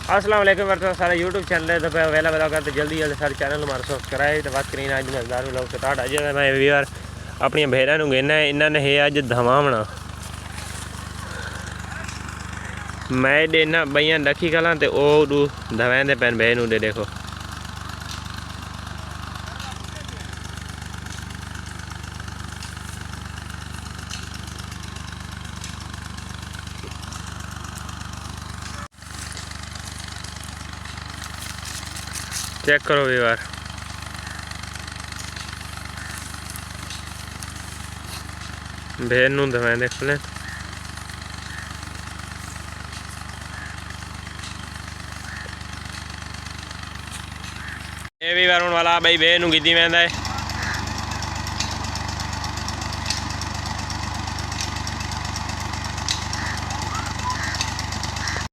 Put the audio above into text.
अस्सलाम वालेकुम वर्तमान सारा यूट्यूब चैनल तो वेला बता करते जल्दी जल्दी सारे चैनल हमारे सब्सक्राइब तो बात करें अज मजेदार लोग स्टार्ट अज मैं यार अपन भेड़ा गेना इन्होंने है अज धवावना मैं देना बइया रखी कला तो वह धवाते पैन बे नू देखो चेक करो यार भेड़ नू दवाएं देख लें ये भी वारुण वाला बई भेड़ नू गिद्दी वैंदा है